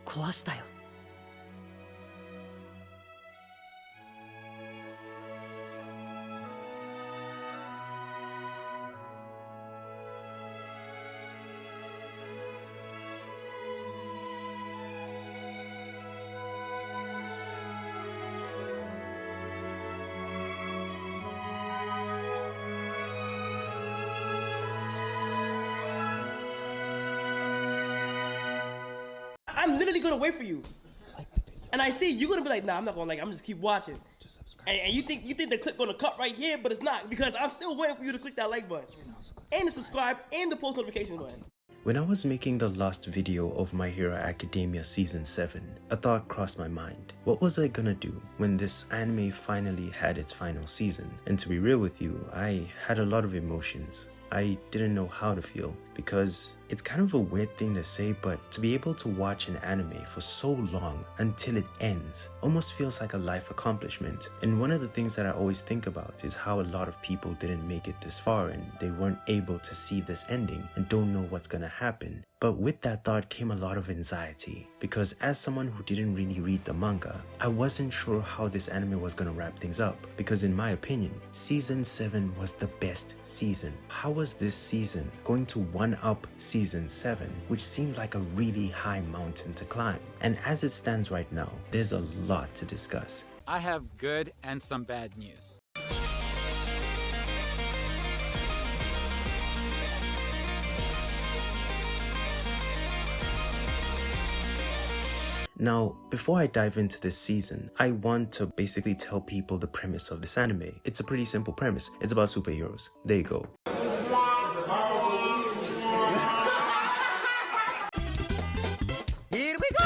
壊したよ。I'm literally gonna wait for you. And I see you're gonna be like, nah, I'm not gonna like it. I'm just keep watching. Just subscribe. And you think the clip gonna cut right here, but it's not, because I'm still waiting for you to click that like button. And the subscribe and the post notification button. When I was making the last video of My Hero Academia Season 7, a thought crossed my mind. What was I gonna do when this anime finally had its final season? And to be real with you, I had a lot of emotions. I didn't know how to feel, because it's kind of a weird thing to say, but to be able to watch an anime for so long until it ends almost feels like a life accomplishment. And one of the things that I always think about is how a lot of people didn't make it this far and they weren't able to see this ending and don't know what's gonna happen. But with that thought came a lot of anxiety, because as someone who didn't really read the manga, I wasn't sure how this anime was gonna wrap things up, because in my opinion, Season 7 was the best season. How was this season going to one-up Season 7, which seemed like a really high mountain to climb? And as it stands right now, there's a lot to discuss. I have good and some bad news. Now, before I dive into this season, I want to basically tell people the premise of this anime. It's a pretty simple premise. It's about superheroes. There you go. Here we go!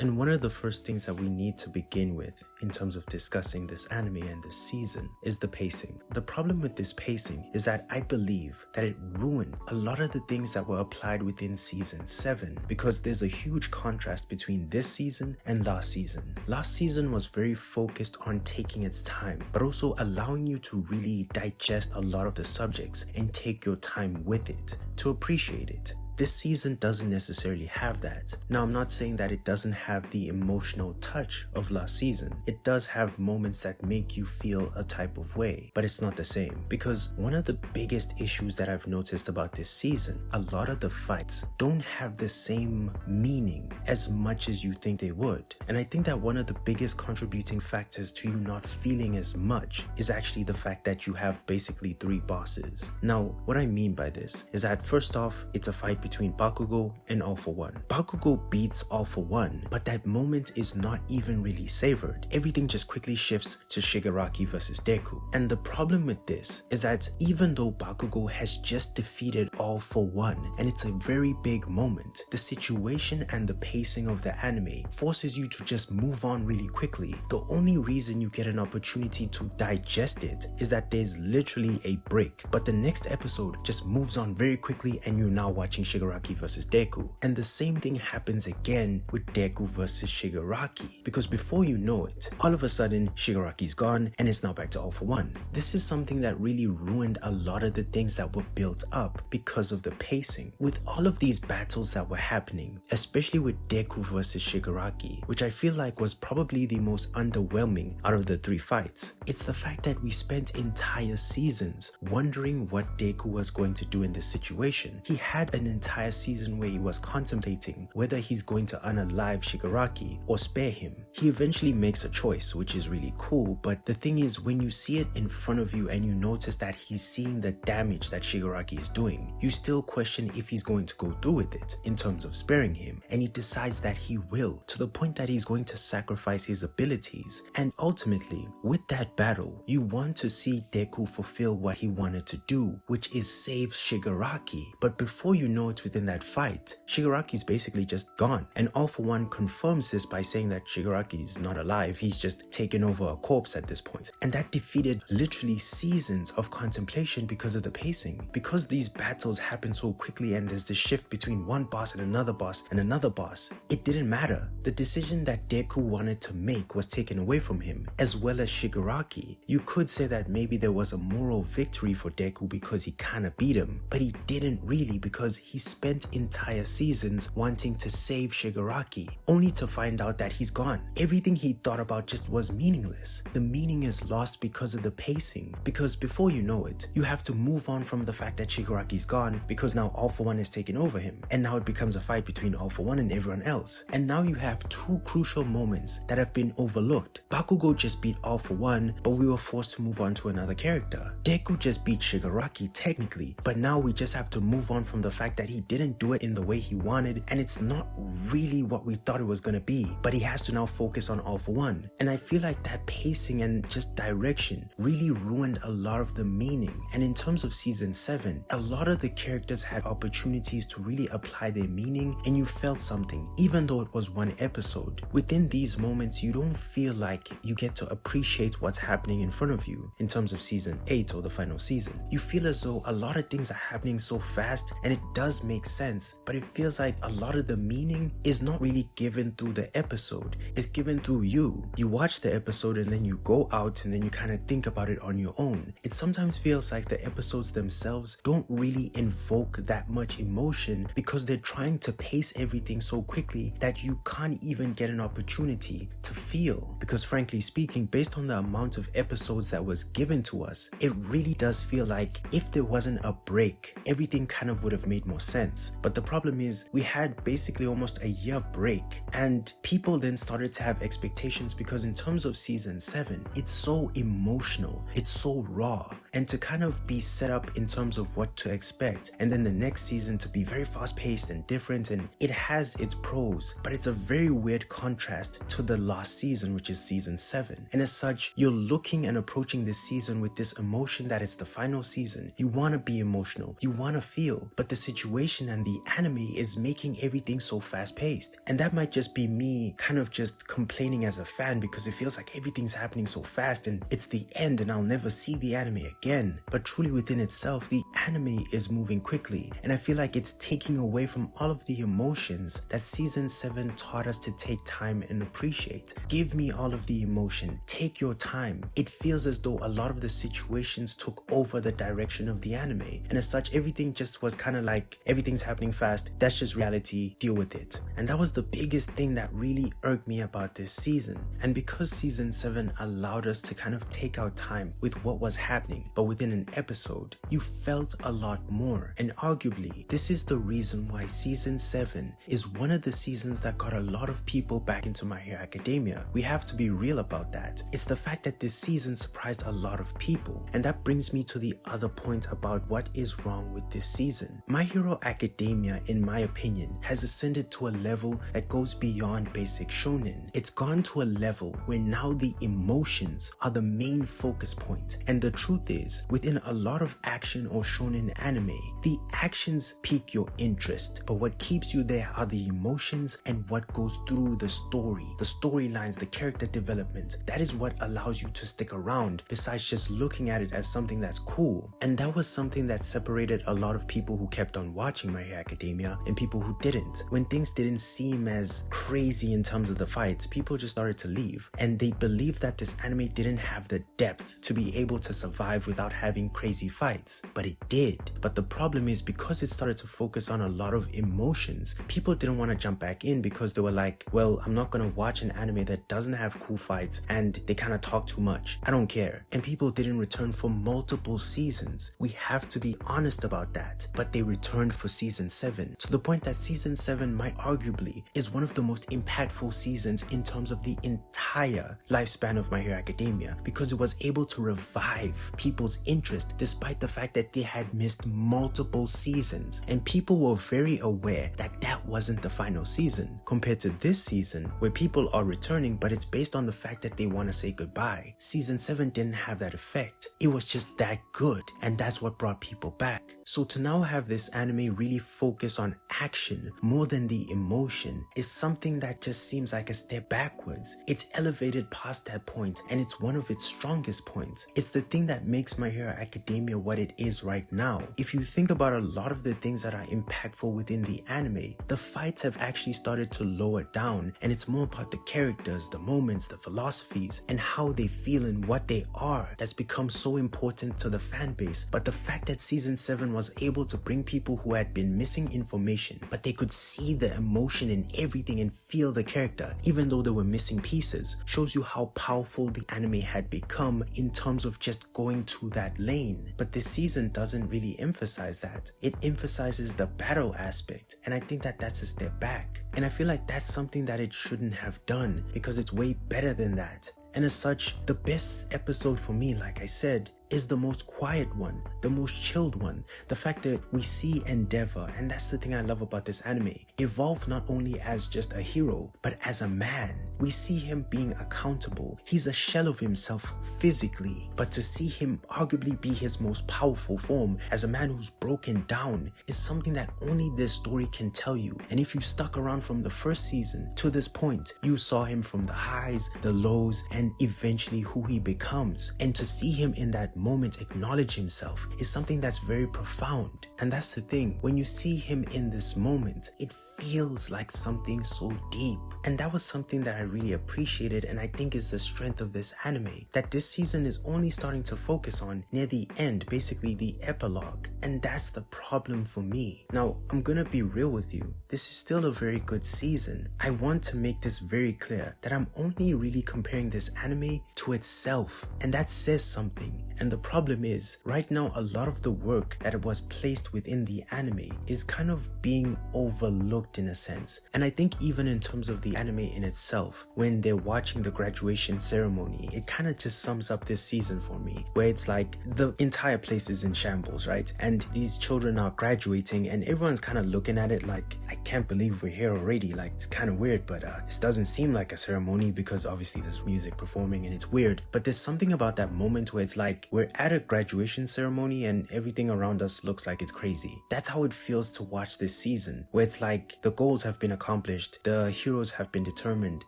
And one of the first things that we need to begin with in terms of discussing this anime and this season is the pacing. The problem with this pacing is that I believe that it ruined a lot of the things that were applied within Season 7, because there's a huge contrast between this season and last season. Last season was very focused on taking its time, but also allowing you to really digest a lot of the subjects and take your time with it to appreciate it. This season doesn't necessarily have that. Now, I'm not saying that it doesn't have the emotional touch of last season. It does have moments that make you feel a type of way, but it's not the same. Because one of the biggest issues that I've noticed about this season, a lot of the fights don't have the same meaning as much as you think they would. And I think that one of the biggest contributing factors to you not feeling as much is actually the fact that you have basically 3 bosses. Now, what I mean by this is that first off, it's a fight between Bakugo and All For One. Bakugo beats All For One, but that moment is not even really savored. Everything just quickly shifts to Shigaraki versus Deku. And the problem with this is that even though Bakugo has just defeated All For One, and it's a very big moment, the situation and the pacing of the anime forces you to just move on really quickly. The only reason you get an opportunity to digest it is that there's literally a break, but the next episode just moves on very quickly and you're now watching Shigaraki versus Deku. And the same thing happens again with Deku versus Shigaraki, because before you know it, all of a sudden Shigaraki's gone and it's now back to All For One. This is something that really ruined a lot of the things that were built up because of the pacing. With all of these battles that were happening, especially with Deku versus Shigaraki, which I feel like was probably the most underwhelming out of the 3 fights, it's the fact that we spent entire seasons wondering what Deku was going to do in this situation. He had an entire season where he was contemplating whether he's going to unalive Shigaraki or spare him. He eventually makes a choice, which is really cool, but the thing is, when you see it in front of you and you notice that he's seeing the damage that Shigaraki is doing, you still question if he's going to go through with it in terms of sparing him, and he decides that he will, to the point that he's going to sacrifice his abilities. And ultimately, with that battle, you want to see Deku fulfill what he wanted to do, which is save Shigaraki. But before you know it, within that fight, Shigaraki's basically just gone, and All For One confirms this by saying that Shigaraki is not alive, he's just taken over a corpse at this point. And that defeated literally seasons of contemplation because of the pacing. Because these battles happen so quickly and there's this shift between one boss and another boss and another boss, it didn't matter. The decision that Deku wanted to make was taken away from him, as well as Shigaraki. You could say that maybe there was a moral victory for Deku because he kinda beat him, but he didn't really, because he he spent entire seasons wanting to save Shigaraki, only to find out that he's gone. Everything he thought about just was meaningless. The meaning is lost because of the pacing, because before you know it, you have to move on from the fact that Shigaraki's gone because now All For One has taken over him, and now it becomes a fight between All For One and everyone else. And now you have two crucial moments that have been overlooked. Bakugo just beat All For One, but we were forced to move on to another character. Deku just beat Shigaraki technically, but now we just have to move on from the fact that he didn't do it in the way he wanted, and it's not really what we thought it was gonna be, but he has to now focus on All For One. And I feel like that pacing and just direction really ruined a lot of the meaning. And in terms of season 7, a lot of the characters had opportunities to really apply their meaning, and you felt something, even though it was one episode. Within these moments, you don't feel like you get to appreciate what's happening in front of you in terms of season 8 or the final season. You feel as though a lot of things are happening so fast, and it does make sense, but it feels like a lot of the meaning is not really given through the episode. It's given through you. You watch the episode and then you go out and then you kind of think about it on your own. It sometimes feels like the episodes themselves don't really invoke that much emotion because they're trying to pace everything so quickly that you can't even get an opportunity to feel. Because frankly speaking, based on the amount of episodes that was given to us, it really does feel like if there wasn't a break, everything kind of would have made more sense. But the problem is we had basically almost a year break, and people then started to have expectations because in terms of season 7, it's so emotional, it's so raw, and to kind of be set up in terms of what to expect, and then the next season to be very fast paced and different, and it has its pros, but it's a very weird contrast to the last season, which is season 7. And as such, you're looking and approaching this season with this emotion that it's the final season. You want to be emotional, you want to feel, but the situation and the anime is making everything so fast paced. And that might just be me kind of just complaining as a fan because it feels like everything's happening so fast and it's the end and I'll never see the anime again. But truly within itself, the anime is moving quickly, and I feel like it's taking away from all of the emotions that season 7 taught us to take time and appreciate. Give me all of the emotion, take your time. It feels as though a lot of the situations took over the direction of the anime, and as such everything just was kind of like everything's happening fast, that's just reality, deal with it. And that was the biggest thing that really irked me about this season. And because season 7 allowed us to kind of take our time with what was happening, but within an episode, you felt a lot more. And arguably, this is the reason why season 7 is one of the seasons that got a lot of people back into My Hero Academia. We have to be real about that. It's the fact that this season surprised a lot of people. And that brings me to the other point about what is wrong with this season. My Hero Academia, in my opinion, has ascended to a level that goes beyond basic shonen. It's gone to a level where now the emotions are the main focus point. And the truth is, within a lot of action or shonen anime, the actions pique your interest, but what keeps you there are the emotions and what goes through the story, the storylines, the character development. That is what allows you to stick around, besides just looking at it as something that's cool. And that was something that separated a lot of people who kept on watching My Hero Academia and people who didn't. When things didn't seem as crazy in terms of the fights, people just started to leave, and they believed that this anime didn't have the depth to be able to survive without having crazy fights, but it did. But the problem is, because it started to focus on a lot of emotions, people didn't want to jump back in because they were like, well, I'm not gonna watch an anime that doesn't have cool fights and they kind of talk too much. I don't care. And people didn't return for multiple seasons. We have to be honest about that. But they returned for season 7, to the point that season 7 might arguably is one of the most impactful seasons in terms of the entire lifespan of My Hero Academia, because it was able to revive people's interest despite the fact that they had missed multiple seasons, and people were very aware that that wasn't the final season, compared to this season where people are returning but it's based on the fact that they want to say goodbye. Season 7 didn't have that effect. It was just that good, and that's what brought people back. So to now have this anime really focus on action more than the emotion is something that just seems like a step backwards. It's elevated past that point, and it's one of its strongest points. It's the thing that makes My Hero Academia what it is right now. If you think about a lot of the things that are impactful within the anime, the fights have actually started to lower down, and it's more about the characters, the moments, the philosophies, and how they feel and what they are that's become so important to the fan base. But the fact that season 7 was able to bring people who who had been missing information, but they could see the emotion in everything and feel the character, even though they were missing pieces, shows you how powerful the anime had become in terms of just going to that lane. But this season doesn't really emphasize that. It emphasizes the battle aspect, and I think that that's a step back. And I feel like that's something that it shouldn't have done, because it's way better than that. And as such, the best episode for me, like I said, is the most quiet one, the most chilled one. The fact that we see Endeavor, and that's the thing I love about this anime, evolve not only as just a hero, but as a man. We see him being accountable. He's a shell of himself physically, but to see him arguably be his most powerful form as a man who's broken down is something that only this story can tell you. And if you stuck around from the first season to this point, you saw him from the highs, the lows, and eventually who he becomes. And to see him in that moment acknowledge himself is something that's very profound. And that's the thing, when you see him in this moment, it feels like something so deep. And that was something that I really appreciated, and I think is the strength of this anime, that this season is only starting to focus on near the end, basically the epilogue. And that's the problem for me. Now, I'm gonna be real with you. This is still a very good season. I want to make this very clear that I'm only really comparing this anime to itself, and that says something. And the problem is, right now a lot of the work that was placed within the anime is kind of being overlooked in a sense. And I think even in terms of the anime in itself, when they're watching the graduation ceremony, it kind of just sums up this season for me, where it's like the entire place is in shambles, right? And these children are graduating and everyone's kind of looking at it like, I can't believe we're here already, like it's kind of weird, but this doesn't seem like a ceremony because obviously there's music performing and it's weird. But there's something about that moment where it's like we're at a graduation ceremony and everything around us looks like it's crazy. That's how it feels to watch this season, where it's like the goals have been accomplished, the heroes have been determined,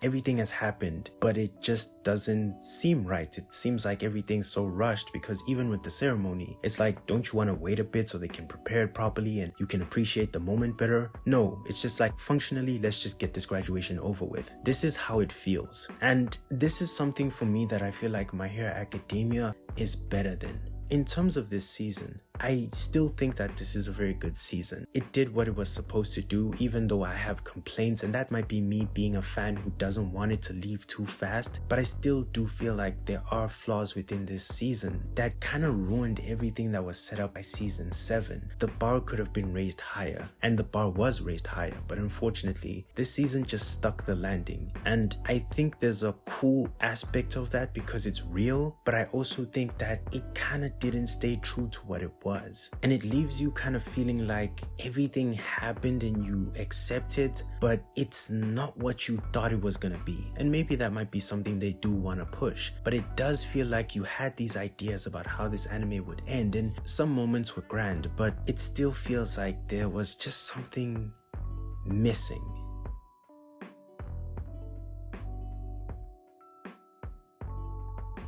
everything has happened, but it just doesn't seem right. It seems like everything's so rushed, because even with the ceremony, it's like, don't you want to wait a bit so they can prepare it properly and you can appreciate the moment better? No, it's just like, functionally, let's just get this graduation over with. This is how it feels. And this is something for me that I feel like My Hero Academia is better than. In terms of this season, I still think that this is a very good season. It did what it was supposed to do, even though I have complaints, and that might be me being a fan who doesn't want it to leave too fast, but I still do feel like there are flaws within this season that kind of ruined everything that was set up by season 7. The bar could have been raised higher, and the bar was raised higher, but unfortunately, this season just stuck the landing. And I think there's a cool aspect of that because it's real, but I also think that it kind of didn't stay true to what it was. And it leaves you kind of feeling like everything happened and you accept it, but it's not what you thought it was gonna be. And maybe that might be something they do want to push, but it does feel like you had these ideas about how this anime would end, and some moments were grand, but it still feels like there was just something missing.